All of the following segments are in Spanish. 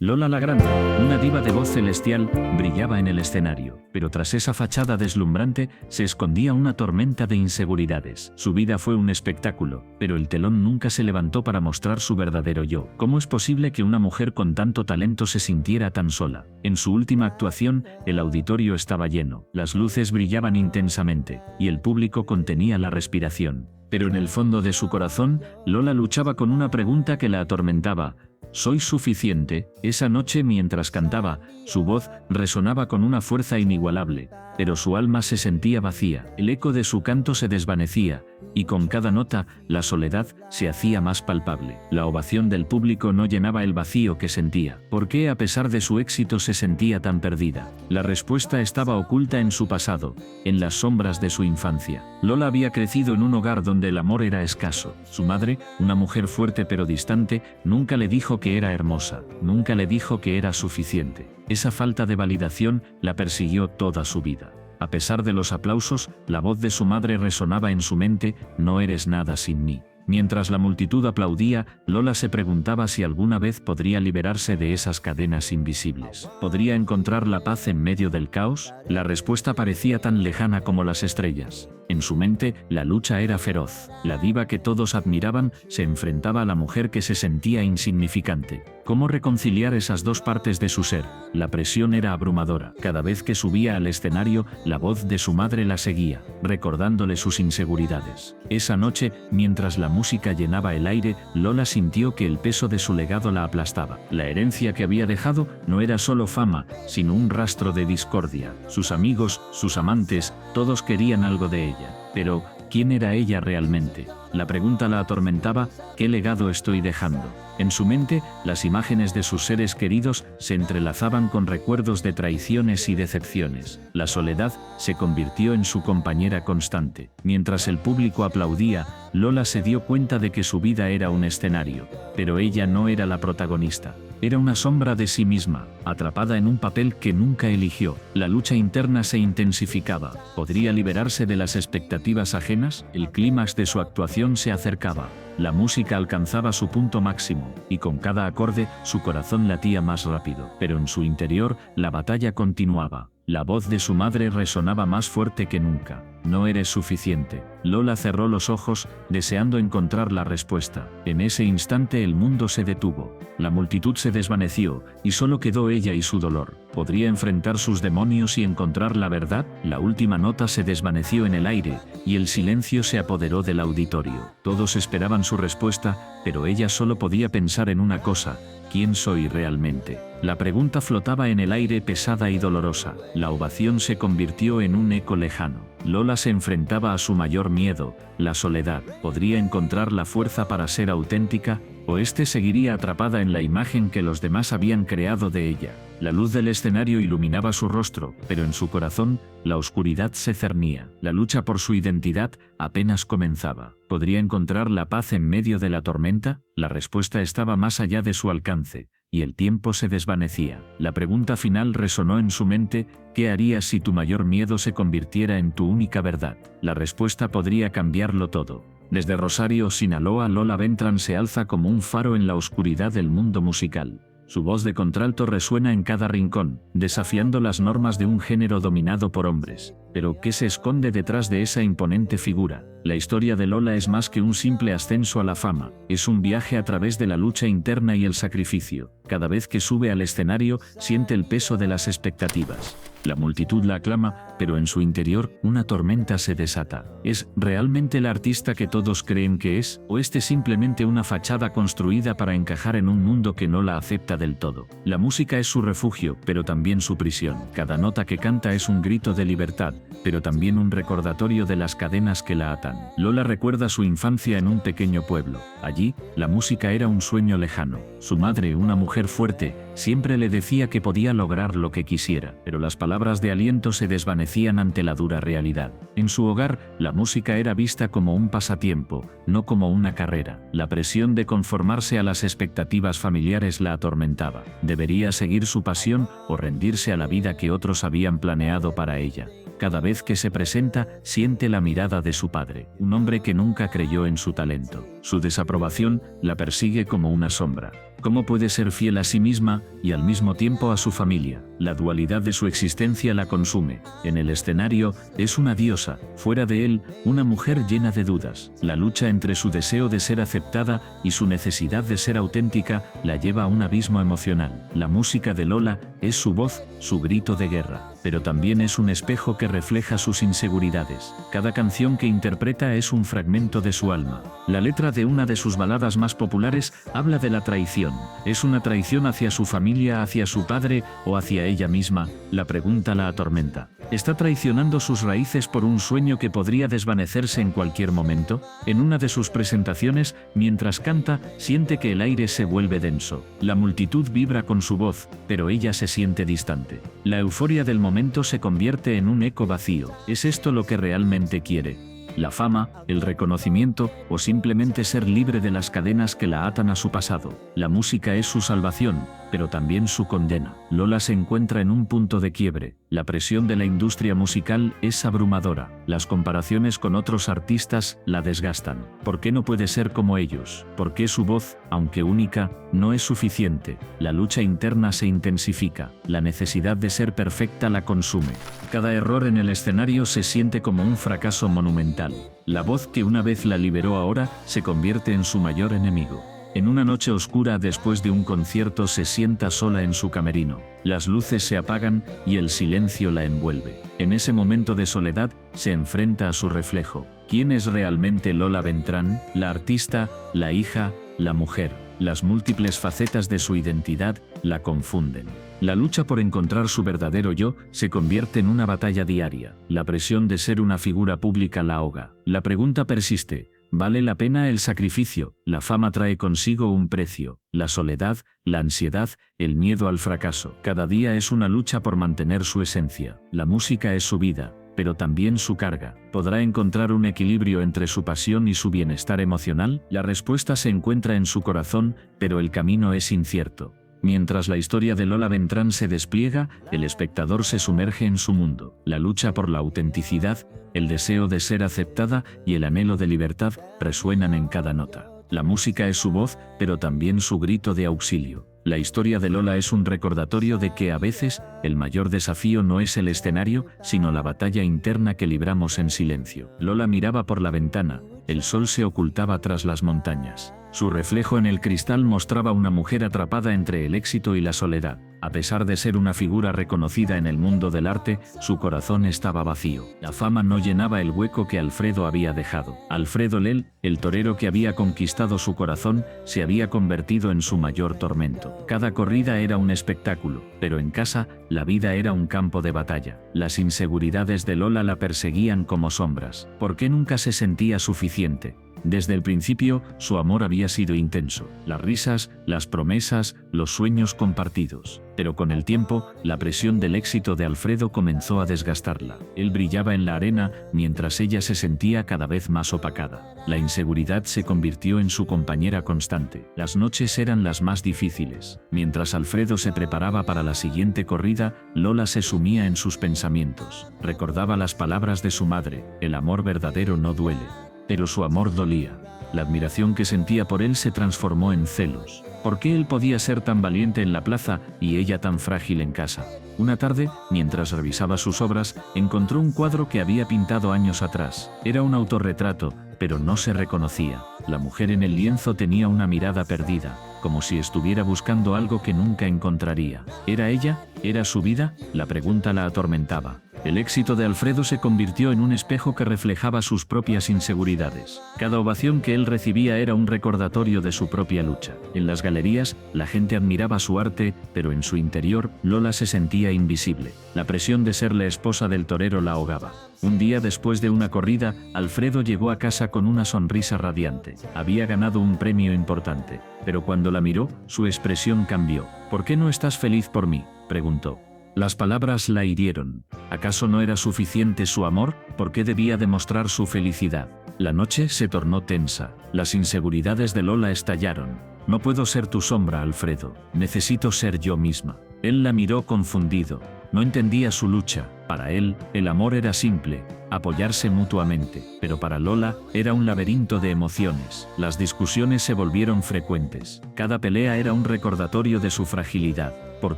Lola la Grande, una diva de voz celestial, brillaba en el escenario, pero tras esa fachada deslumbrante se escondía una tormenta de inseguridades. Su vida fue un espectáculo, pero el telón nunca se levantó para mostrar su verdadero yo. ¿Cómo es posible que una mujer con tanto talento se sintiera tan sola? En su última actuación, el auditorio estaba lleno, las luces brillaban intensamente, y el público contenía la respiración. Pero en el fondo de su corazón, Lola luchaba con una pregunta que la atormentaba. ¿Soy suficiente? Esa noche mientras cantaba, su voz resonaba con una fuerza inigualable, pero su alma se sentía vacía. El eco de su canto se desvanecía, y con cada nota, la soledad se hacía más palpable. La ovación del público no llenaba el vacío que sentía. ¿Por qué a pesar de su éxito se sentía tan perdida? La respuesta estaba oculta en su pasado, en las sombras de su infancia. Lola había crecido en un hogar donde el amor era escaso. Su madre, una mujer fuerte pero distante, nunca le dijo que era hermosa, nunca le dijo que era suficiente. Esa falta de validación la persiguió toda su vida. A pesar de los aplausos, la voz de su madre resonaba en su mente: no eres nada sin mí. Mientras la multitud aplaudía, Lola se preguntaba si alguna vez podría liberarse de esas cadenas invisibles. ¿Podría encontrar la paz en medio del caos? La respuesta parecía tan lejana como las estrellas. En su mente, la lucha era feroz. La diva que todos admiraban se enfrentaba a la mujer que se sentía insignificante. ¿Cómo reconciliar esas dos partes de su ser? La presión era abrumadora. Cada vez que subía al escenario, la voz de su madre la seguía, recordándole sus inseguridades. Esa noche, mientras la música llenaba el aire, Lola sintió que el peso de su legado la aplastaba. La herencia que había dejado no era solo fama, sino un rastro de discordia. Sus amigos, sus amantes, todos querían algo de ella. Pero, ¿quién era ella realmente? La pregunta la atormentaba: ¿qué legado estoy dejando? En su mente, las imágenes de sus seres queridos se entrelazaban con recuerdos de traiciones y decepciones. La soledad se convirtió en su compañera constante. Mientras el público aplaudía, Lola se dio cuenta de que su vida era un escenario, pero ella no era la protagonista. Era una sombra de sí misma, atrapada en un papel que nunca eligió. La lucha interna se intensificaba. ¿Podría liberarse de las expectativas ajenas? El clímax de su actuación se acercaba. La música alcanzaba su punto máximo, y con cada acorde, su corazón latía más rápido. Pero en su interior, la batalla continuaba. La voz de su madre resonaba más fuerte que nunca. No eres suficiente. Lola cerró los ojos, deseando encontrar la respuesta. En ese instante el mundo se detuvo. La multitud se desvaneció, y solo quedó ella y su dolor. ¿Podría enfrentar sus demonios y encontrar la verdad? La última nota se desvaneció en el aire, y el silencio se apoderó del auditorio. Todos esperaban su respuesta, pero ella solo podía pensar en una cosa: ¿quién soy realmente? La pregunta flotaba en el aire, pesada y dolorosa. La ovación se convirtió en un eco lejano. Lola se enfrentaba a su mayor miedo, la soledad. ¿Podría encontrar la fuerza para ser auténtica? ¿O seguiría atrapada en la imagen que los demás habían creado de ella? La luz del escenario iluminaba su rostro, pero en su corazón, la oscuridad se cernía. La lucha por su identidad apenas comenzaba. ¿Podría encontrar la paz en medio de la tormenta? La respuesta estaba más allá de su alcance, y el tiempo se desvanecía. La pregunta final resonó en su mente: ¿qué harías si tu mayor miedo se convirtiera en tu única verdad? La respuesta podría cambiarlo todo. Desde Rosario, Sinaloa, Lola Beltrán se alza como un faro en la oscuridad del mundo musical. Su voz de contralto resuena en cada rincón, desafiando las normas de un género dominado por hombres. Pero, ¿qué se esconde detrás de esa imponente figura? La historia de Lola es más que un simple ascenso a la fama. Es un viaje a través de la lucha interna y el sacrificio. Cada vez que sube al escenario, siente el peso de las expectativas. La multitud la aclama, pero en su interior, una tormenta se desata. ¿Es realmente la artista que todos creen que es? ¿O simplemente una fachada construida para encajar en un mundo que no la acepta del todo? La música es su refugio, pero también su prisión. Cada nota que canta es un grito de libertad, pero también un recordatorio de las cadenas que la atan. Lola recuerda su infancia en un pequeño pueblo. Allí, la música era un sueño lejano. Su madre, una mujer fuerte, siempre le decía que podía lograr lo que quisiera, pero las palabras de aliento se desvanecían ante la dura realidad. En su hogar, la música era vista como un pasatiempo, no como una carrera. La presión de conformarse a las expectativas familiares la atormentaba. ¿Debería seguir su pasión o rendirse a la vida que otros habían planeado para ella? Cada vez que se presenta, siente la mirada de su padre, un hombre que nunca creyó en su talento. Su desaprobación la persigue como una sombra. ¿Cómo puede ser fiel a sí misma y al mismo tiempo a su familia? La dualidad de su existencia la consume. En el escenario es una diosa, fuera de él, una mujer llena de dudas. La lucha entre su deseo de ser aceptada y su necesidad de ser auténtica la lleva a un abismo emocional. La música de Lola es su voz, su grito de guerra, pero también es un espejo que refleja sus inseguridades. Cada canción que interpreta es un fragmento de su alma. La letra de una de sus baladas más populares habla de la traición. ¿Es una traición hacia su familia, hacia su padre o hacia ella misma? La pregunta la atormenta. ¿Está traicionando sus raíces por un sueño que podría desvanecerse en cualquier momento? En una de sus presentaciones, mientras canta, siente que el aire se vuelve denso. La multitud vibra con su voz, pero ella se siente distante. La euforia del momento se convierte en un eco vacío. ¿Es esto lo que realmente quiere? La fama, el reconocimiento o simplemente ser libre de las cadenas que la atan a su pasado. La música es su salvación, pero también su condena. Lola se encuentra en un punto de quiebre. La presión de la industria musical es abrumadora. Las comparaciones con otros artistas la desgastan. ¿Por qué no puede ser como ellos? ¿Por qué su voz, aunque única, no es suficiente? La lucha interna se intensifica. La necesidad de ser perfecta la consume. Cada error en el escenario se siente como un fracaso monumental. La voz que una vez la liberó ahora se convierte en su mayor enemigo. En una noche oscura después de un concierto se sienta sola en su camerino. Las luces se apagan y el silencio la envuelve. En ese momento de soledad se enfrenta a su reflejo. ¿Quién es realmente Lola Beltrán? La artista, la hija, la mujer. Las múltiples facetas de su identidad la confunden. La lucha por encontrar su verdadero yo se convierte en una batalla diaria. La presión de ser una figura pública la ahoga. La pregunta persiste. ¿Vale la pena el sacrificio? La fama trae consigo un precio. La soledad, la ansiedad, el miedo al fracaso. Cada día es una lucha por mantener su esencia. La música es su vida, pero también su carga. ¿Podrá encontrar un equilibrio entre su pasión y su bienestar emocional? La respuesta se encuentra en su corazón, pero el camino es incierto. Mientras la historia de Lola Beltrán se despliega, el espectador se sumerge en su mundo. La lucha por la autenticidad, el deseo de ser aceptada y el anhelo de libertad resuenan en cada nota. La música es su voz, pero también su grito de auxilio. La historia de Lola es un recordatorio de que a veces el mayor desafío no es el escenario, sino la batalla interna que libramos en silencio. Lola miraba por la ventana, el sol se ocultaba tras las montañas. Su reflejo en el cristal mostraba una mujer atrapada entre el éxito y la soledad. A pesar de ser una figura reconocida en el mundo del arte, su corazón estaba vacío. La fama no llenaba el hueco que Alfredo había dejado. Alfredo Lel, el torero que había conquistado su corazón, se había convertido en su mayor tormento. Cada corrida era un espectáculo, pero en casa, la vida era un campo de batalla. Las inseguridades de Lola la perseguían como sombras. ¿Por qué nunca se sentía suficiente? Desde el principio, su amor había sido intenso. Las risas, las promesas, los sueños compartidos. Pero con el tiempo, la presión del éxito de Alfredo comenzó a desgastarla. Él brillaba en la arena, mientras ella se sentía cada vez más opacada. La inseguridad se convirtió en su compañera constante. Las noches eran las más difíciles. Mientras Alfredo se preparaba para la siguiente corrida, Lola se sumía en sus pensamientos. Recordaba las palabras de su madre: el amor verdadero no duele. Pero su amor dolía. La admiración que sentía por él se transformó en celos. ¿Por qué él podía ser tan valiente en la plaza y ella tan frágil en casa? Una tarde, mientras revisaba sus obras, encontró un cuadro que había pintado años atrás. Era un autorretrato, pero no se reconocía. La mujer en el lienzo tenía una mirada perdida, como si estuviera buscando algo que nunca encontraría. ¿Era ella? ¿Era su vida? La pregunta la atormentaba. El éxito de Alfredo se convirtió en un espejo que reflejaba sus propias inseguridades. Cada ovación que él recibía era un recordatorio de su propia lucha. En las galerías, la gente admiraba su arte, pero en su interior, Lola se sentía invisible. La presión de ser la esposa del torero la ahogaba. Un día después de una corrida, Alfredo llegó a casa con una sonrisa radiante. Había ganado un premio importante, pero cuando la miró, su expresión cambió. ¿Por qué no estás feliz por mí?, preguntó. Las palabras la hirieron. ¿Acaso no era suficiente su amor? ¿Por qué debía demostrar su felicidad? La noche se tornó tensa. Las inseguridades de Lola estallaron. No puedo ser tu sombra, Alfredo. Necesito ser yo misma. Él la miró confundido. No entendía su lucha. Para él, el amor era simple, apoyarse mutuamente, pero para Lola era un laberinto de emociones. Las discusiones se volvieron frecuentes. Cada pelea era un recordatorio de su fragilidad. ¿Por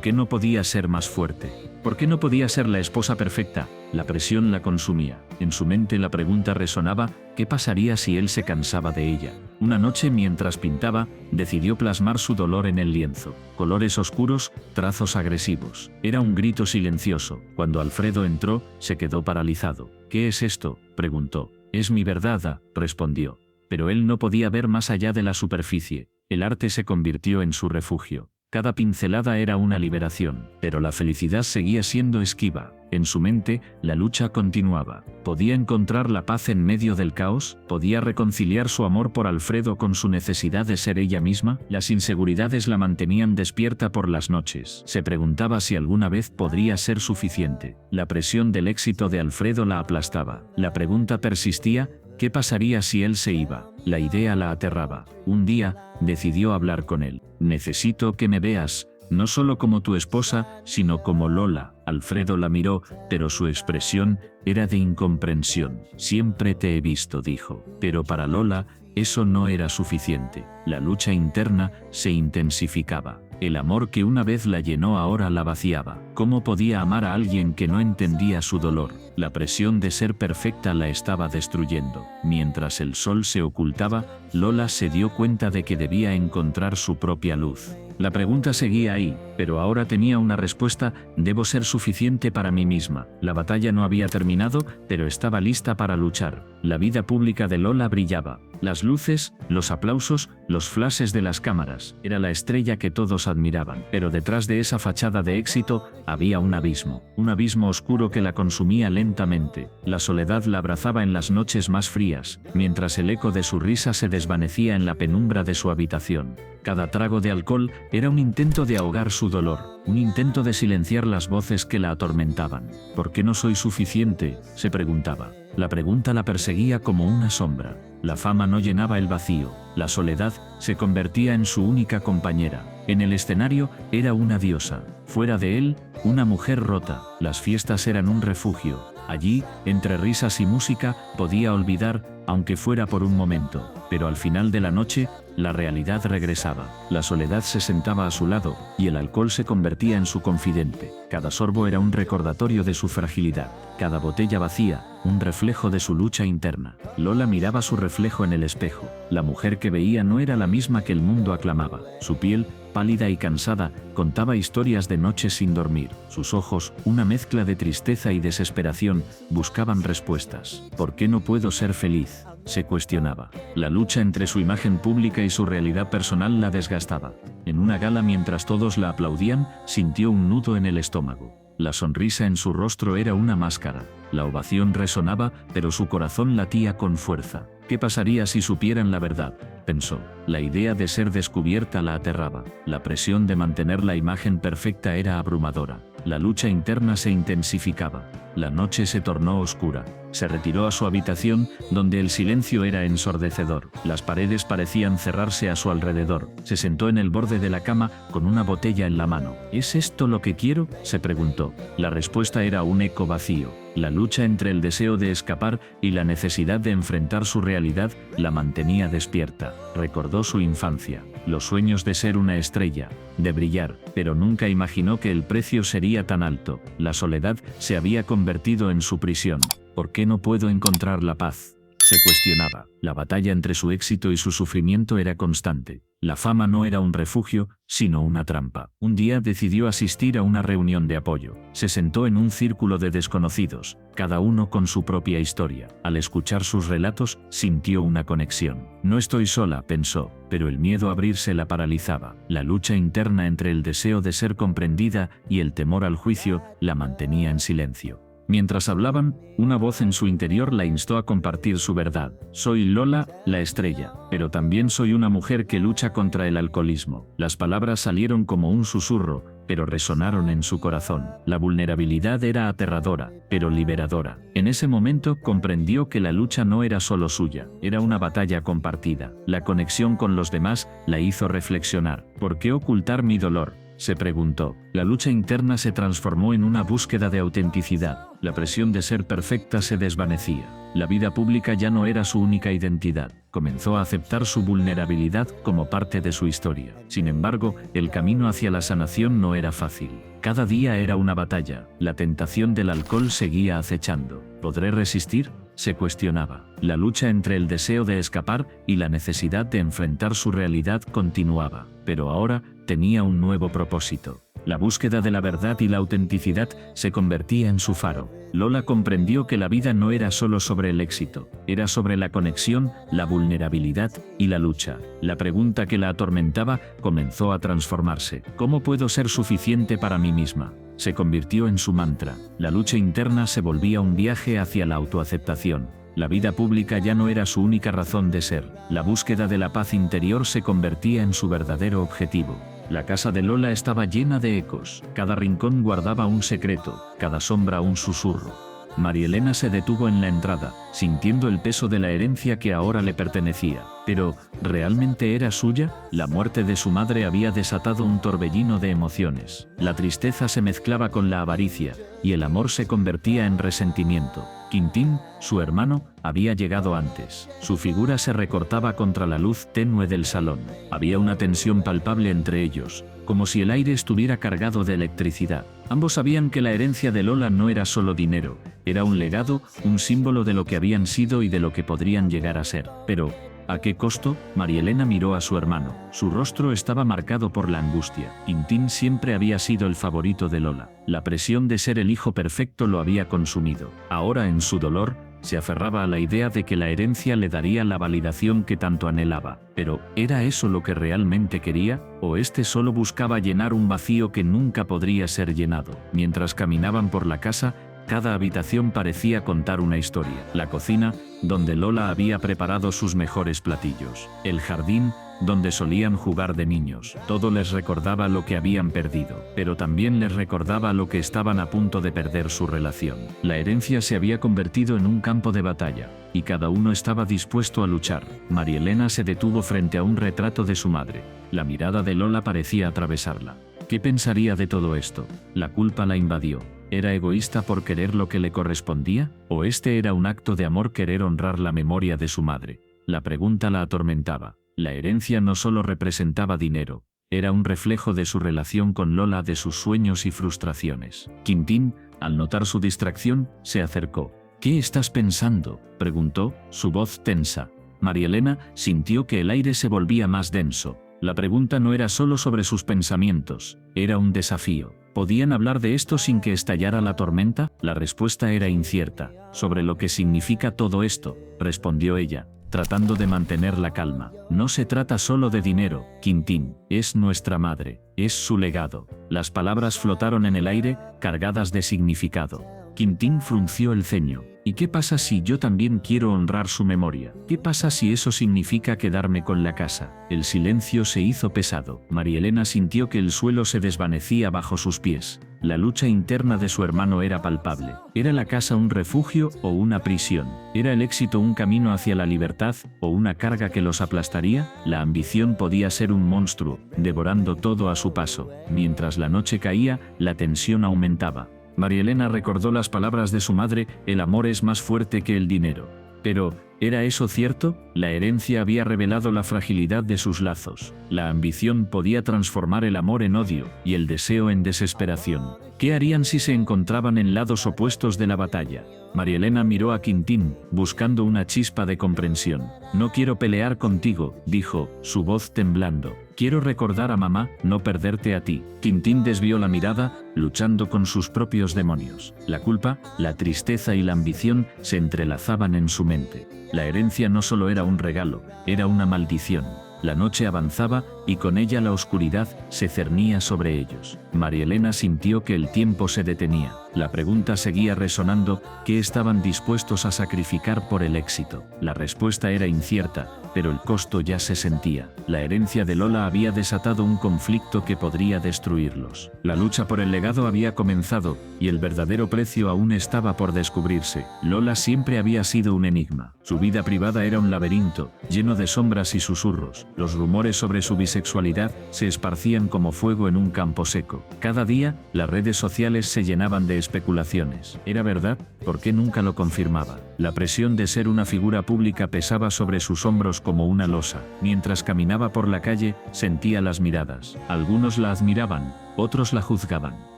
qué no podía ser más fuerte? ¿Por qué no podía ser la esposa perfecta? La presión la consumía. En su mente la pregunta resonaba: ¿qué pasaría si él se cansaba de ella? Una noche, mientras pintaba, decidió plasmar su dolor en el lienzo. Colores oscuros, trazos agresivos. Era un grito silencioso. Cuando Alfredo entró, se quedó paralizado. ¿Qué es esto?, preguntó. «Es mi verdad», respondió. Pero él no podía ver más allá de la superficie. El arte se convirtió en su refugio. Cada pincelada era una liberación, pero la felicidad seguía siendo esquiva. En su mente, la lucha continuaba. ¿Podía encontrar la paz en medio del caos? ¿Podía reconciliar su amor por Alfredo con su necesidad de ser ella misma? Las inseguridades la mantenían despierta por las noches. Se preguntaba si alguna vez podría ser suficiente. La presión del éxito de Alfredo la aplastaba. La pregunta persistía: ¿qué pasaría si él se iba? La idea la aterraba. Un día, decidió hablar con él. «Necesito que me veas, no solo como tu esposa, sino como Lola». Alfredo la miró, pero su expresión era de incomprensión. «Siempre te he visto», dijo. Pero para Lola, eso no era suficiente. La lucha interna se intensificaba. El amor que una vez la llenó ahora la vaciaba. ¿Cómo podía amar a alguien que no entendía su dolor? La presión de ser perfecta la estaba destruyendo. Mientras el sol se ocultaba, Lola se dio cuenta de que debía encontrar su propia luz. La pregunta seguía ahí, pero ahora tenía una respuesta: debo ser suficiente para mí misma. La batalla no había terminado, pero estaba lista para luchar. La vida pública de Lola brillaba. Las luces, los aplausos, los flashes de las cámaras. Era la estrella que todos admiraban. Pero detrás de esa fachada de éxito había un abismo oscuro que la consumía lentamente. La soledad la abrazaba en las noches más frías, mientras el eco de su risa se desvanecía en la penumbra de su habitación. Cada trago de alcohol era un intento de ahogar su dolor, un intento de silenciar las voces que la atormentaban. ¿Por qué no soy suficiente?, se preguntaba. La pregunta la perseguía como una sombra. La fama no llenaba el vacío. La soledad se convertía en su única compañera. En el escenario era una diosa. Fuera de él, una mujer rota. Las fiestas eran un refugio. Allí, entre risas y música, podía olvidar, aunque fuera por un momento. Pero al final de la noche, la realidad regresaba. La soledad se sentaba a su lado, y el alcohol se convertía en su confidente. Cada sorbo era un recordatorio de su fragilidad. Cada botella vacía, un reflejo de su lucha interna. Lola miraba su reflejo en el espejo. La mujer que veía no era la misma que el mundo aclamaba. Su piel, pálida y cansada, contaba historias de noches sin dormir. Sus ojos, una mezcla de tristeza y desesperación, buscaban respuestas. ¿Por qué no puedo ser feliz?, se cuestionaba. La lucha entre su imagen pública y su realidad personal la desgastaba. En una gala, mientras todos la aplaudían, sintió un nudo en el estómago. La sonrisa en su rostro era una máscara. La ovación resonaba, pero su corazón latía con fuerza. ¿Qué pasaría si supieran la verdad?, pensó. La idea de ser descubierta la aterraba. La presión de mantener la imagen perfecta era abrumadora. La lucha interna se intensificaba. La noche se tornó oscura. Se retiró a su habitación, donde el silencio era ensordecedor. Las paredes parecían cerrarse a su alrededor. Se sentó en el borde de la cama, con una botella en la mano. ¿Es esto lo que quiero?, se preguntó. La respuesta era un eco vacío. La lucha entre el deseo de escapar y la necesidad de enfrentar su realidad la mantenía despierta. Recordó su infancia, los sueños de ser una estrella, de brillar, pero nunca imaginó que el precio sería tan alto. La soledad se había convertido en su prisión. ¿Por qué no puedo encontrar la paz?, se cuestionaba. La batalla entre su éxito y su sufrimiento era constante. La fama no era un refugio, sino una trampa. Un día decidió asistir a una reunión de apoyo. Se sentó en un círculo de desconocidos, cada uno con su propia historia. Al escuchar sus relatos, sintió una conexión. No estoy sola, pensó, pero el miedo a abrirse la paralizaba. La lucha interna entre el deseo de ser comprendida y el temor al juicio la mantenía en silencio. Mientras hablaban, una voz en su interior la instó a compartir su verdad. Soy Lola, la estrella, pero también soy una mujer que lucha contra el alcoholismo. Las palabras salieron como un susurro, pero resonaron en su corazón. La vulnerabilidad era aterradora, pero liberadora. En ese momento comprendió que la lucha no era solo suya, era una batalla compartida. La conexión con los demás la hizo reflexionar. ¿Por qué ocultar mi dolor? se preguntó. La lucha interna se transformó en una búsqueda de autenticidad. La presión de ser perfecta se desvanecía. La vida pública ya no era su única identidad. Comenzó a aceptar su vulnerabilidad como parte de su historia. Sin embargo, el camino hacia la sanación no era fácil. Cada día era una batalla. La tentación del alcohol seguía acechando. ¿Podré resistir?, se cuestionaba. La lucha entre el deseo de escapar y la necesidad de enfrentar su realidad continuaba, pero ahora tenía un nuevo propósito. La búsqueda de la verdad y la autenticidad se convertía en su faro. Lola comprendió que la vida no era solo sobre el éxito, era sobre la conexión, la vulnerabilidad y la lucha. La pregunta que la atormentaba comenzó a transformarse. ¿Cómo puedo ser suficiente para mí misma?, se convirtió en su mantra. La lucha interna se volvía un viaje hacia la autoaceptación. La vida pública ya no era su única razón de ser. La búsqueda de la paz interior se convertía en su verdadero objetivo. La casa de Lola estaba llena de ecos. Cada rincón guardaba un secreto, cada sombra un susurro. María Elena se detuvo en la entrada, sintiendo el peso de la herencia que ahora le pertenecía. Pero, ¿realmente era suya? La muerte de su madre había desatado un torbellino de emociones. La tristeza se mezclaba con la avaricia, y el amor se convertía en resentimiento. Quintín, su hermano, había llegado antes. Su figura se recortaba contra la luz tenue del salón. Había una tensión palpable entre ellos, como si el aire estuviera cargado de electricidad. Ambos sabían que la herencia de Lola no era solo dinero, era un legado, un símbolo de lo que habían sido y de lo que podrían llegar a ser. Pero, ¿a qué costo? María Elena miró a su hermano. Su rostro estaba marcado por la angustia. Quintín siempre había sido el favorito de Lola. La presión de ser el hijo perfecto lo había consumido. Ahora, en su dolor, se aferraba a la idea de que la herencia le daría la validación que tanto anhelaba. Pero, ¿era eso lo que realmente quería? ¿O este solo buscaba llenar un vacío que nunca podría ser llenado? Mientras caminaban por la casa, cada habitación parecía contar una historia. La cocina, donde Lola había preparado sus mejores platillos. El jardín, donde solían jugar de niños. Todo les recordaba lo que habían perdido, pero también les recordaba lo que estaban a punto de perder su relación. La herencia se había convertido en un campo de batalla, y cada uno estaba dispuesto a luchar. María Elena se detuvo frente a un retrato de su madre. La mirada de Lola parecía atravesarla. ¿Qué pensaría de todo esto? La culpa la invadió. ¿Era egoísta por querer lo que le correspondía? ¿O este era un acto de amor querer honrar la memoria de su madre? La pregunta la atormentaba. La herencia no solo representaba dinero, era un reflejo de su relación con Lola, de sus sueños y frustraciones. Quintín, al notar su distracción, se acercó. ¿Qué estás pensando?, preguntó, su voz tensa. María Elena sintió que el aire se volvía más denso. La pregunta no era solo sobre sus pensamientos, era un desafío. ¿Podían hablar de esto sin que estallara la tormenta? La respuesta era incierta. Sobre lo que significa todo esto, respondió ella, tratando de mantener la calma. No se trata solo de dinero, Quintín, es nuestra madre, es su legado. Las palabras flotaron en el aire, cargadas de significado. Quintín frunció el ceño. ¿Y qué pasa si yo también quiero honrar su memoria? ¿Qué pasa si eso significa quedarme con la casa? El silencio se hizo pesado. María Elena sintió que el suelo se desvanecía bajo sus pies. La lucha interna de su hermano era palpable. ¿Era la casa un refugio o una prisión? ¿Era el éxito un camino hacia la libertad o una carga que los aplastaría? La ambición podía ser un monstruo, devorando todo a su paso. Mientras la noche caía, la tensión aumentaba. María Elena recordó las palabras de su madre: el amor es más fuerte que el dinero. Pero, ¿era eso cierto? La herencia había revelado la fragilidad de sus lazos. La ambición podía transformar el amor en odio y el deseo en desesperación. ¿Qué harían si se encontraban en lados opuestos de la batalla? María Elena miró a Quintín, buscando una chispa de comprensión. No quiero pelear contigo, dijo, su voz temblando. Quiero recordar a mamá, no perderte a ti. Quintín desvió la mirada, luchando con sus propios demonios. La culpa, la tristeza y la ambición se entrelazaban en su mente. La herencia no solo era un regalo, era una maldición. La noche avanzaba, y con ella la oscuridad se cernía sobre ellos. María Elena sintió que el tiempo se detenía. La pregunta seguía resonando: ¿qué estaban dispuestos a sacrificar por el éxito? La respuesta era incierta, pero el costo ya se sentía. La herencia de Lola había desatado un conflicto que podría destruirlos. La lucha por el legado había comenzado, y el verdadero precio aún estaba por descubrirse. Lola siempre había sido un enigma. Su vida privada era un laberinto, lleno de sombras y susurros. Los rumores sobre su sexualidad se esparcían como fuego en un campo seco. Cada día, las redes sociales se llenaban de especulaciones. ¿Era verdad? ¿Por qué nunca lo confirmaba? La presión de ser una figura pública pesaba sobre sus hombros como una losa. Mientras caminaba por la calle, sentía las miradas. Algunos la admiraban, otros la juzgaban.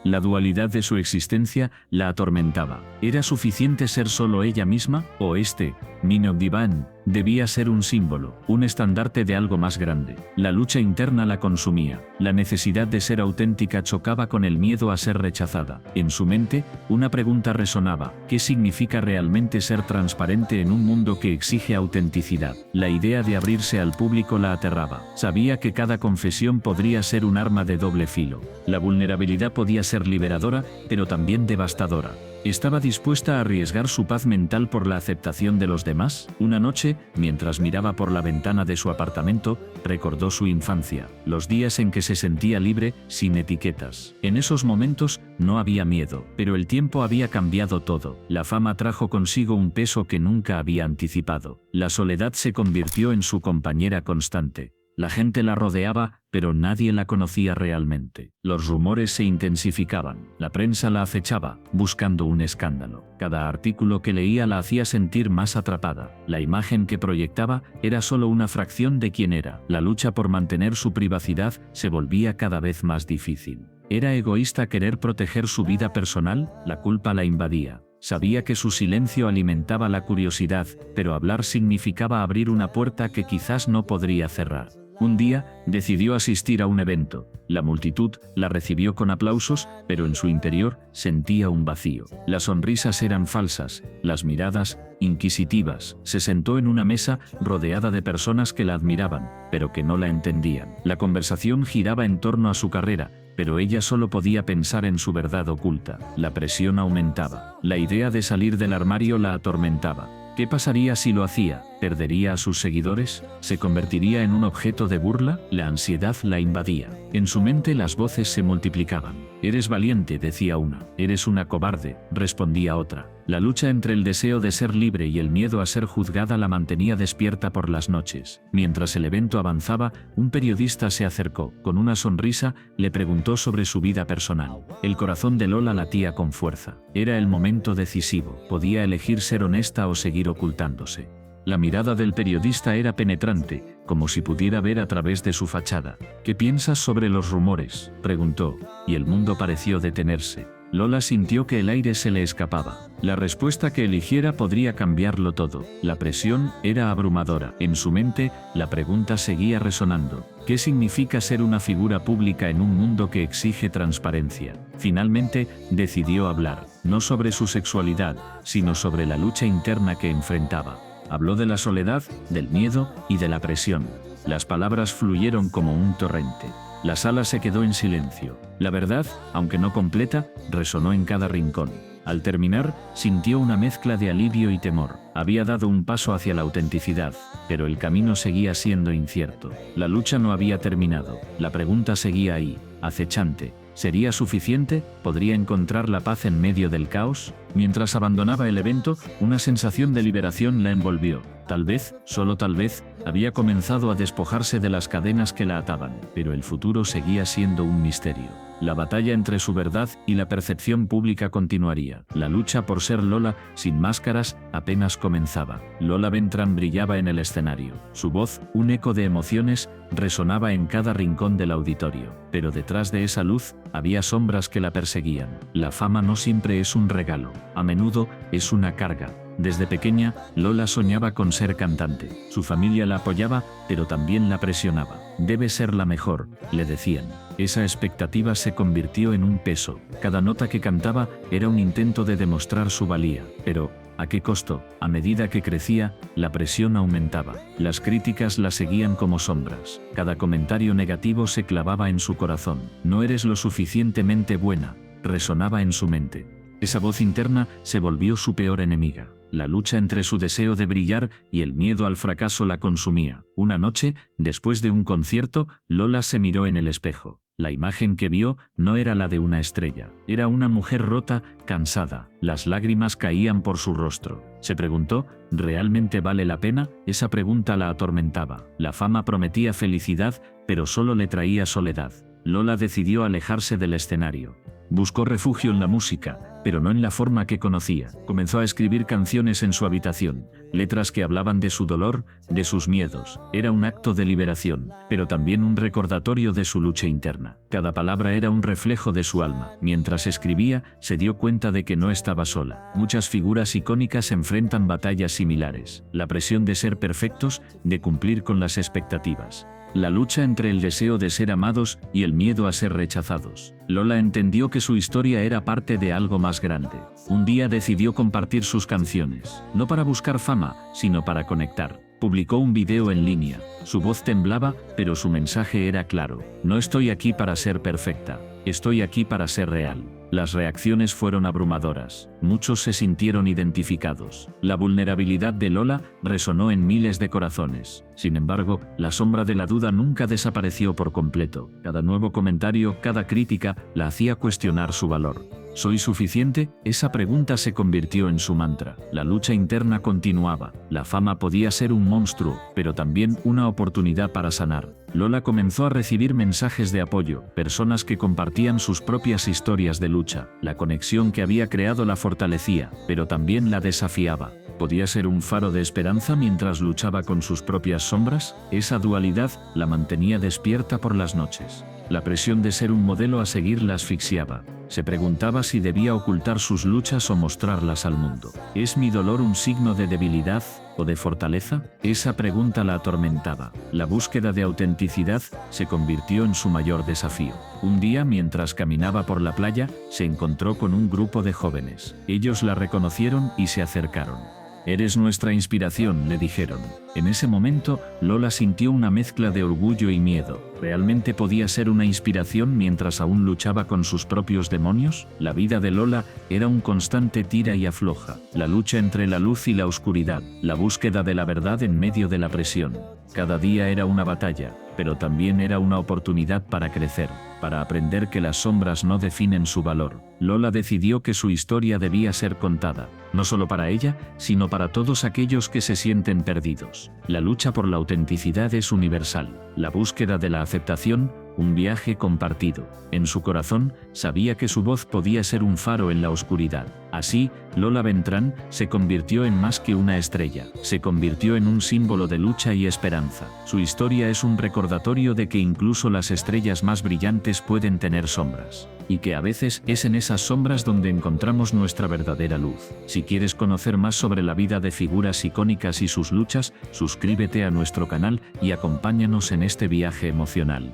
La dualidad de su existencia la atormentaba. ¿Era suficiente ser solo ella misma? ¿O este, Mino Divan, debía ser un símbolo, un estandarte de algo más grande? La lucha interna la consumía. La necesidad de ser auténtica chocaba con el miedo a ser rechazada. En su mente, una pregunta resonaba: ¿qué significa realmente ser transparente en un mundo que exige autenticidad? La idea de abrirse al público la aterraba. Sabía que cada confesión podría ser un arma de doble filo. La vulnerabilidad podía ser liberadora, pero también devastadora. ¿Estaba dispuesta a arriesgar su paz mental por la aceptación de los demás? Una noche, mientras miraba por la ventana de su apartamento, recordó su infancia, los días en que se sentía libre, sin etiquetas. En esos momentos no había miedo, pero el tiempo había cambiado todo. La fama trajo consigo un peso que nunca había anticipado. La soledad se convirtió en su compañera constante. La gente la rodeaba, pero nadie la conocía realmente. Los rumores se intensificaban. La prensa la acechaba, buscando un escándalo. Cada artículo que leía la hacía sentir más atrapada. La imagen que proyectaba era solo una fracción de quién era. La lucha por mantener su privacidad se volvía cada vez más difícil. ¿Era egoísta querer proteger su vida personal? La culpa la invadía. Sabía que su silencio alimentaba la curiosidad, pero hablar significaba abrir una puerta que quizás no podría cerrar. Un día, decidió asistir a un evento. La multitud la recibió con aplausos, pero en su interior sentía un vacío. Las sonrisas eran falsas, las miradas, inquisitivas. Se sentó en una mesa rodeada de personas que la admiraban, pero que no la entendían. La conversación giraba en torno a su carrera, pero ella solo podía pensar en su verdad oculta. La presión aumentaba. La idea de salir del armario la atormentaba. ¿Qué pasaría si lo hacía? ¿Perdería a sus seguidores? ¿Se convertiría en un objeto de burla? La ansiedad la invadía. En su mente las voces se multiplicaban. «Eres valiente», decía una. «Eres una cobarde», respondía otra. La lucha entre el deseo de ser libre y el miedo a ser juzgada la mantenía despierta por las noches. Mientras el evento avanzaba, un periodista se acercó. Con una sonrisa, le preguntó sobre su vida personal. El corazón de Lola latía con fuerza. Era el momento decisivo. Podía elegir ser honesta o seguir ocultándose. La mirada del periodista era penetrante, como si pudiera ver a través de su fachada. «¿Qué piensas sobre los rumores?», preguntó, y el mundo pareció detenerse. Lola sintió que el aire se le escapaba. La respuesta que eligiera podría cambiarlo todo. La presión era abrumadora. En su mente, la pregunta seguía resonando. ¿Qué significa ser una figura pública en un mundo que exige transparencia? Finalmente, decidió hablar, no sobre su sexualidad, sino sobre la lucha interna que enfrentaba. Habló de la soledad, del miedo y de la presión. Las palabras fluyeron como un torrente. La sala se quedó en silencio. La verdad, aunque no completa, resonó en cada rincón. Al terminar, sintió una mezcla de alivio y temor. Había dado un paso hacia la autenticidad, pero el camino seguía siendo incierto. La lucha no había terminado. La pregunta seguía ahí, acechante. ¿Sería suficiente? ¿Podría encontrar la paz en medio del caos? Mientras abandonaba el evento, una sensación de liberación la envolvió. Tal vez, solo tal vez, había comenzado a despojarse de las cadenas que la ataban, pero el futuro seguía siendo un misterio. La batalla entre su verdad y la percepción pública continuaría. La lucha por ser Lola, sin máscaras, apenas comenzaba. Lola Beltrán brillaba en el escenario. Su voz, un eco de emociones, resonaba en cada rincón del auditorio. Pero detrás de esa luz, había sombras que la perseguían. La fama no siempre es un regalo. A menudo, es una carga. Desde pequeña, Lola soñaba con ser cantante. Su familia la apoyaba, pero también la presionaba. «Debe ser la mejor», le decían. Esa expectativa se convirtió en un peso. Cada nota que cantaba era un intento de demostrar su valía. Pero, ¿a qué costo? A medida que crecía, la presión aumentaba. Las críticas la seguían como sombras. Cada comentario negativo se clavaba en su corazón. «No eres lo suficientemente buena», resonaba en su mente. Esa voz interna se volvió su peor enemiga. La lucha entre su deseo de brillar y el miedo al fracaso la consumía. Una noche, después de un concierto, Lola se miró en el espejo. La imagen que vio no era la de una estrella, era una mujer rota, cansada. Las lágrimas caían por su rostro. Se preguntó, ¿realmente vale la pena? Esa pregunta la atormentaba. La fama prometía felicidad, pero solo le traía soledad. Lola decidió alejarse del escenario. Buscó refugio en la música, pero no en la forma que conocía. Comenzó a escribir canciones en su habitación, letras que hablaban de su dolor, de sus miedos. Era un acto de liberación, pero también un recordatorio de su lucha interna. Cada palabra era un reflejo de su alma. Mientras escribía, se dio cuenta de que no estaba sola. Muchas figuras icónicas enfrentan batallas similares. La presión de ser perfectos, de cumplir con las expectativas. La lucha entre el deseo de ser amados y el miedo a ser rechazados. Lola entendió que su historia era parte de algo más grande. Un día decidió compartir sus canciones, no para buscar fama, sino para conectar. Publicó un video en línea. Su voz temblaba, pero su mensaje era claro. No estoy aquí para ser perfecta, estoy aquí para ser real. Las reacciones fueron abrumadoras. Muchos se sintieron identificados. La vulnerabilidad de Lola resonó en miles de corazones. Sin embargo, la sombra de la duda nunca desapareció por completo. Cada nuevo comentario, cada crítica, la hacía cuestionar su valor. ¿Soy suficiente? Esa pregunta se convirtió en su mantra. La lucha interna continuaba. La fama podía ser un monstruo, pero también una oportunidad para sanar. Lola comenzó a recibir mensajes de apoyo, personas que compartían sus propias historias de lucha. La conexión que había creado la fortalecía, pero también la desafiaba. ¿Podía ser un faro de esperanza mientras luchaba con sus propias sombras? Esa dualidad la mantenía despierta por las noches. La presión de ser un modelo a seguir la asfixiaba. Se preguntaba si debía ocultar sus luchas o mostrarlas al mundo. ¿Es mi dolor un signo de debilidad o de fortaleza? Esa pregunta la atormentaba. La búsqueda de autenticidad se convirtió en su mayor desafío. Un día, mientras caminaba por la playa, se encontró con un grupo de jóvenes. Ellos la reconocieron y se acercaron. «Eres nuestra inspiración», le dijeron. En ese momento, Lola sintió una mezcla de orgullo y miedo. ¿Realmente podía ser una inspiración mientras aún luchaba con sus propios demonios? La vida de Lola era un constante tira y afloja. La lucha entre la luz y la oscuridad. La búsqueda de la verdad en medio de la presión. Cada día era una batalla, pero también era una oportunidad para crecer, para aprender que las sombras no definen su valor. Lola decidió que su historia debía ser contada, no solo para ella, sino para todos aquellos que se sienten perdidos. La lucha por la autenticidad es universal. La búsqueda de la aceptación, un viaje compartido. En su corazón, sabía que su voz podía ser un faro en la oscuridad. Así, Lola Beltrán se convirtió en más que una estrella. Se convirtió en un símbolo de lucha y esperanza. Su historia es un recordatorio de que incluso las estrellas más brillantes pueden tener sombras. Y que a veces es en esas sombras donde encontramos nuestra verdadera luz. Si quieres conocer más sobre la vida de figuras icónicas y sus luchas, suscríbete a nuestro canal y acompáñanos en este viaje emocional.